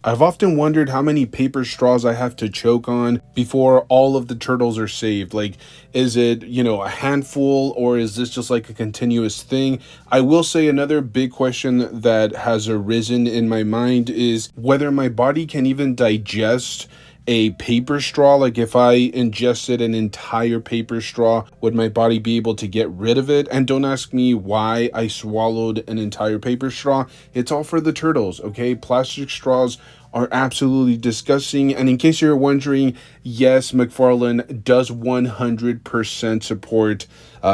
I've often wondered how many paper straws I have to choke on before all of the turtles are saved. Like, is it, a handful, or is this just like a continuous thing? I will say another big question that has arisen in my mind is whether my body can even digest a paper straw. Like, if I ingested an entire paper straw, would my body be able to get rid of it? And don't ask me why I swallowed an entire paper straw. It's all for the turtles, okay? Plastic straws are absolutely disgusting. And in case you're wondering, yes, McFarlane does 100% support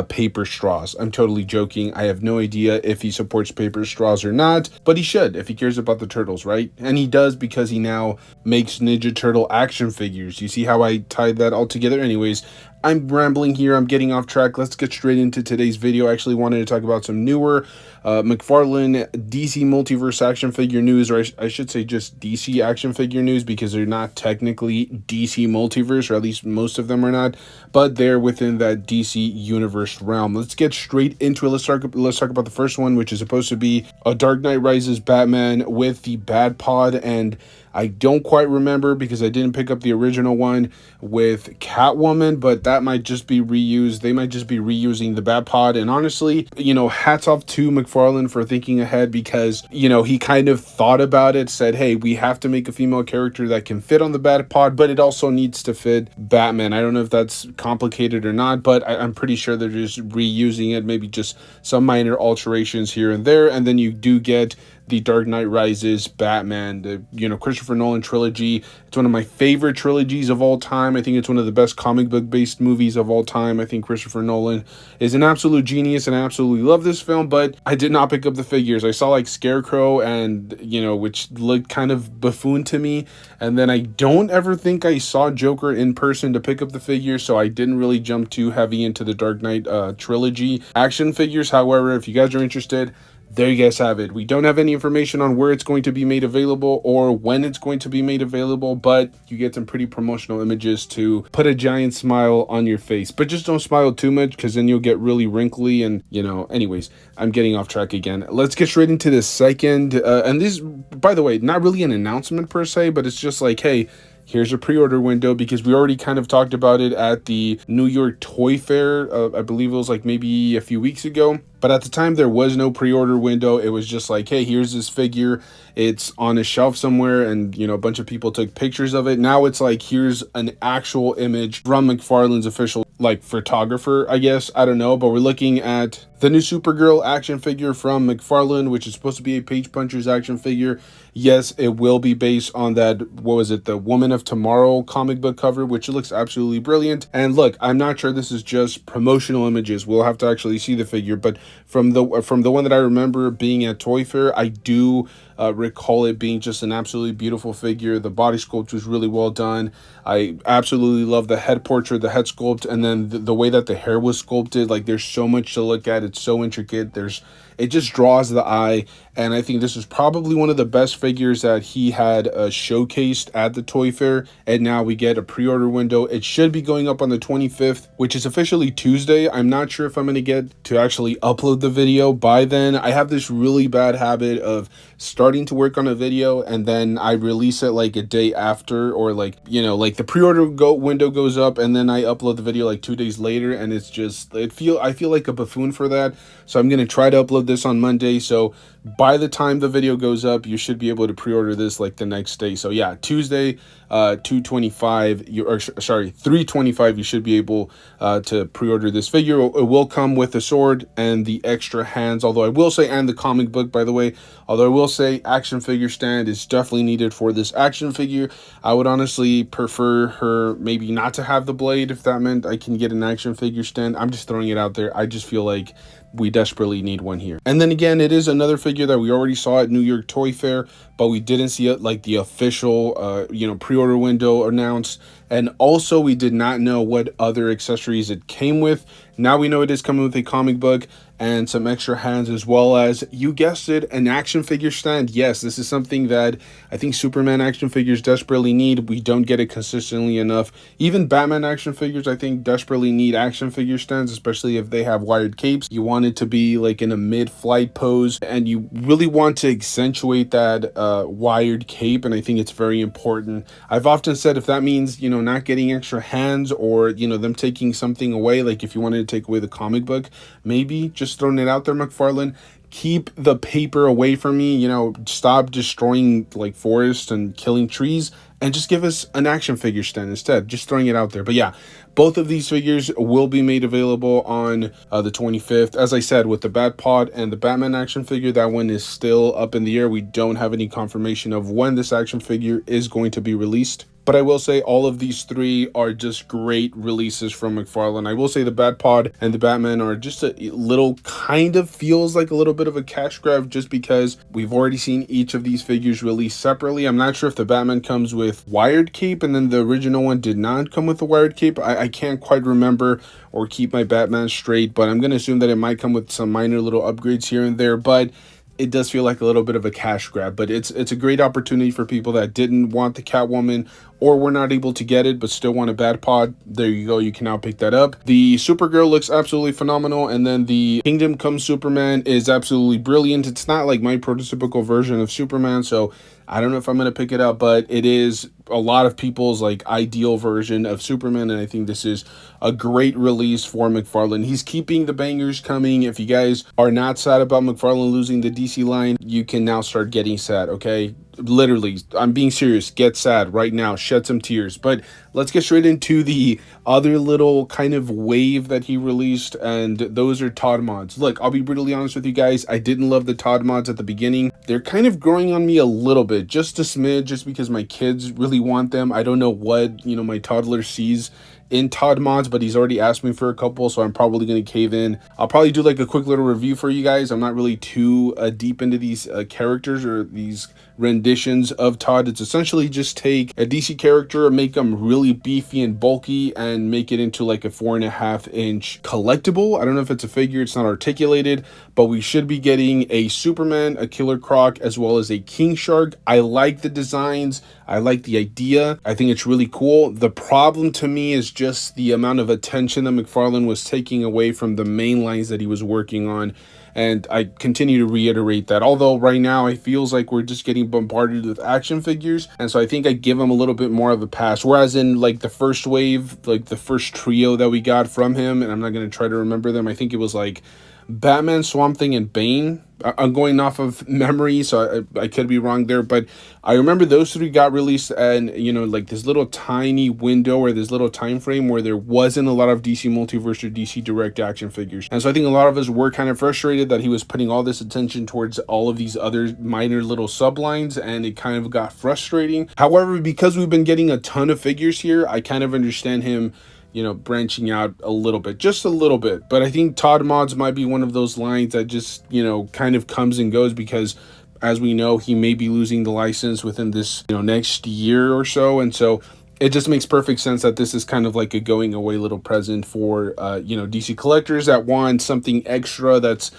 paper straws. I'm totally joking. I have no idea if he supports paper straws or not, but he should if he cares about the turtles, right? And he does, because he now makes Ninja Turtle action figures. You see how I tied that all together? Anyways, I'm rambling here. I'm getting off track. Let's get straight into today's video. I actually wanted to talk about some newer McFarlane DC Multiverse action figure news, or I should say just DC action figure news, because they're not technically DC Multiverse, or at least most of them are not, but they're within that DC Universe realm. Let's get straight into it. Let's talk about the first one, which is supposed to be a Dark Knight Rises Batman with the Bat Pod, and I don't quite remember because I didn't pick up the original one with Catwoman, but that might just be reused. They might just be reusing the Bat Pod. And honestly, hats off to McFarlane for thinking ahead, because, he kind of thought about it, said, hey, we have to make a female character that can fit on the Bat Pod, but it also needs to fit Batman. I don't know if that's complicated or not, but I'm pretty sure they're just reusing it, maybe just some minor alterations here and there. And then you do get the Dark Knight Rises Batman, the Christopher Nolan trilogy. It's one of my favorite trilogies of all time. I think it's one of the best comic book based movies of all time. I think Christopher Nolan is an absolute genius, and I absolutely love this film, but I did not pick up the figures. I saw like Scarecrow, and which looked kind of buffoon to me, and then I don't ever think I saw Joker in person to pick up the figures, so I didn't really jump too heavy into the Dark Knight trilogy action figures. However, if you guys are interested, there you guys have it. We don't have any information on where it's going to be made available or when it's going to be made available, but you get some pretty promotional images to put a giant smile on your face. But just don't smile too much, because then you'll get really wrinkly and, anyways, I'm getting off track again. Let's get straight into the second. And this, by the way, not really an announcement per se, but it's just like, hey, here's a pre-order window, because we already kind of talked about it at the New York Toy Fair. I believe it was like maybe a few weeks ago. But at the time, there was no pre-order window. It was just like, hey, here's this figure. It's on a shelf somewhere, and, a bunch of people took pictures of it. Now it's like, here's an actual image from McFarlane's official, photographer, I guess. I don't know. But we're looking at the new Supergirl action figure from McFarlane, which is supposed to be a Page Puncher's action figure. Yes, it will be based on that, what was it, the Woman of Tomorrow comic book cover, which looks absolutely brilliant. And look, I'm not sure this is just promotional images. We'll have to actually see the figure, but from the one that I remember being at Toy Fair, I do recall it being just an absolutely beautiful figure. The body sculpt was really well done. I absolutely love the head portrait, the head sculpt, and then the way that the hair was sculpted. Like, there's so much to look at. It's so intricate. It just draws the eye, and I think this is probably one of the best figures that he had showcased at the Toy Fair, and now we get a pre-order window. It should be going up on the 25th, which is officially Tuesday. I'm not sure if I'm going to get to actually upload the video by then. I have this really bad habit of starting to work on a video, and then I release it like a day after, or the pre-order window goes up, and then I upload the video like 2 days later, and it's just, I feel like a buffoon for that. So I'm going to try to upload this on Monday, so by the time the video goes up, you should be able to pre-order this like the next day. So yeah, Tuesday, 3/25, you should be able to pre-order this figure. It will come with the sword and the extra hands, although I will say, and the comic book, by the way, although I will say action figure stand is definitely needed for this action figure. I would honestly prefer her maybe not to have the blade, if that meant I can get an action figure stand. I'm just throwing it out there. I just feel like we desperately need one here. And then again, it is another figure that we already saw at New York Toy Fair, but we didn't see it like the official pre-order window announced. And also, we did not know what other accessories it came with. Now we know it is coming with a comic book, and some extra hands, as well as, you guessed it, an action figure stand. Yes, this is something that I think Superman action figures desperately need. We don't get it consistently enough. Even Batman action figures, I think, desperately need action figure stands, especially if they have wired capes. You want it to be like in a mid-flight pose, and you really want to accentuate that wired cape, and I think it's very important. I've often said, if that means, not getting extra hands, or, them taking something away, like if you wanted to take away the comic book, maybe just throwing it out there, McFarlane, keep the paper away from me, stop destroying like forests and killing trees, and just give us an action figure stand instead. Just throwing it out there. But yeah, both of these figures will be made available on the 25th. As I said, with the Batpod and the Batman action figure, that one is still up in the air. We don't have any confirmation of when this action figure is going to be released. But I will say all of these three are just great releases from McFarlane. I will say the Batpod and the Batman are just a little, kind of feels like a little bit of a cash grab, just because we've already seen each of these figures released separately. I'm not sure if the Batman comes with wired cape and then the original one did not come with the wired cape. I can't quite remember or keep my Batman straight, but I'm going to assume that it might come with some minor little upgrades here and there. But it does feel like a little bit of a cash grab, but it's a great opportunity for people that didn't want the Catwoman or were not able to get it but still want a Batpod. There you go, you can now pick that up. The Supergirl looks absolutely phenomenal, and then the Kingdom Come Superman is absolutely brilliant. It's not like my prototypical version of Superman, so I don't know if I'm going to pick it up, but it is a lot of people's like ideal version of Superman, and I think this is a great release for McFarlane. He's keeping the bangers coming. If you guys are not sad about McFarlane losing the DC line, you can now start getting sad, okay? Literally, I'm being serious. Get sad right now. Shed some tears. But let's get straight into the other little kind of wave that he released, and those are Todd Mods. Look, I'll be brutally honest with you guys. I didn't love the Todd Mods at the beginning. They're kind of growing on me a little bit, just a smidge, just because my kids really want them. I don't know what, my toddler sees in Todd Mods, but he's already asked me for a couple, so I'm probably going to cave in. I'll probably do like a quick little review for you guys. I'm not really too deep into these characters or these renditions of Todd. It's essentially just take a DC character, make them really beefy and bulky, and make it into like a 4.5-inch collectible. I don't know if it's a figure, it's not articulated, but we should be getting a Superman, a Killer Croc, as well as a King Shark. I like the designs. I like the idea. I think it's really cool. The problem to me is just the amount of attention that McFarlane was taking away from the main lines that he was working on. And I continue to reiterate that, although right now it feels like we're just getting bombarded with action figures, and so I think I give him a little bit more of a pass. Whereas in like the first wave, like the first trio that we got from him, and I'm not going to try to remember them, I think it was like Batman, Swamp Thing, and Bane. I'm going off of memory, so I could be wrong there, but I remember those three got released, and like this little tiny window or this little time frame where there wasn't a lot of DC Multiverse or DC Direct action figures. And so I think a lot of us were kind of frustrated that he was putting all this attention towards all of these other minor little sublines, and it kind of got frustrating. However, because we've been getting a ton of figures here, I kind of understand him branching out a little bit, just a little bit. But I think Todd Mods might be one of those lines that just, kind of comes and goes, because as we know, he may be losing the license within this, next year or so. And so it just makes perfect sense that this is kind of like a going away little present for, DC collectors that want something extra that's,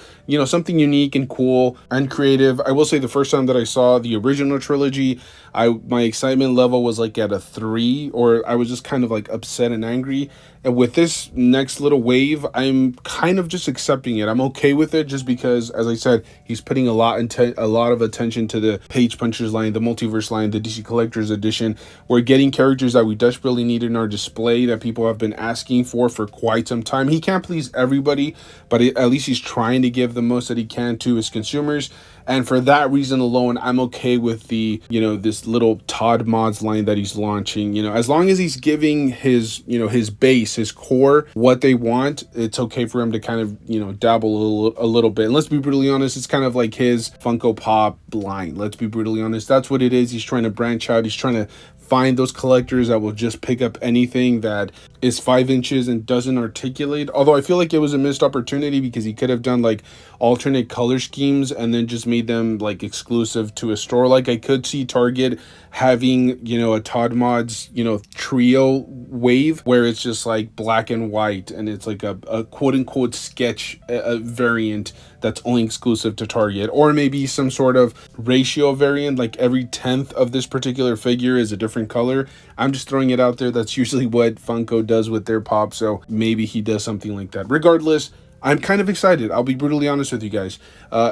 something unique and cool and creative. I will say the first time that I saw the original trilogy, my excitement level was like at a 3, or I was just kind of like upset and angry. And with this next little wave, I'm kind of just accepting it. I'm okay with it, just because, as I said, he's putting a lot of attention to the Page Punchers line, the Multiverse line, the DC Collector's Edition. We're getting characters that we desperately need in our display that people have been asking for quite some time. He can't please everybody, but at least he's trying to give the most that he can to his consumers. And for that reason alone, I'm okay with the, this little Todd Mods line that he's launching. As long as he's giving his, his base, his core, what they want, it's okay for him to kind of, dabble a little bit. And let's be brutally honest, it's kind of like his Funko Pop line. Let's be brutally honest. That's what it is. He's trying to branch out. He's trying to find those collectors that will just pick up anything that is 5 inches and doesn't articulate. Although I feel like it was a missed opportunity, because he could have done like alternate color schemes and then just made them like exclusive to a store. Like I could see Target having, you know, a Todd Mods, you know, trio wave where it's just like black and white and it's like a quote unquote sketch variant that's only exclusive to Target, or maybe some sort of ratio variant, like every 10th of this particular figure is a different color. I'm just throwing it out there. That's usually what Funko does with their pop, so maybe he does something like that. Regardless, I'm kind of excited. I'll be brutally honest with you guys.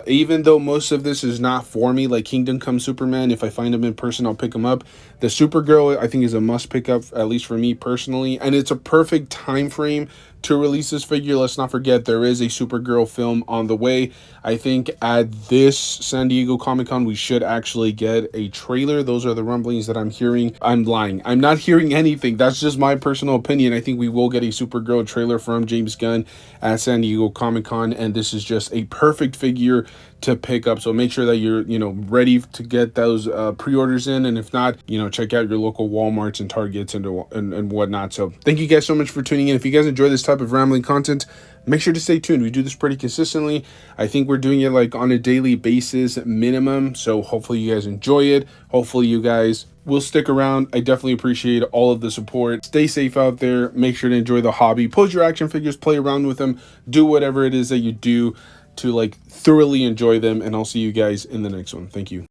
Even though most of this is not for me, like Kingdom Come Superman, if I find him in person, I'll pick him up. The Supergirl, I think, is a must pick up, at least for me personally. And it's a perfect time frame to release this figure. Let's not forget, there is a Supergirl film on the way. I think at this San Diego Comic-Con, we should actually get a trailer. Those are the rumblings that I'm hearing. I'm lying. I'm not hearing anything. That's just my personal opinion. I think we will get a Supergirl trailer from James Gunn at San Diego Comic-Con, and this is just a perfect figure to pick up. So make sure that you're, you know, ready to get those pre-orders in, and if not, you know, check out your local Walmarts and Targets and whatnot. So thank you guys so much for tuning in. If you guys enjoy this type of rambling content, make sure to stay tuned. We do this pretty consistently. I think we're doing it like on a daily basis minimum, so hopefully you guys enjoy it. Hopefully you guys will stick around. I definitely appreciate all of the support. Stay safe out there. Make sure to enjoy the hobby. Pose your action figures, play around with them, do whatever it is that you do to like thoroughly enjoy them, and I'll see you guys in the next one. Thank you.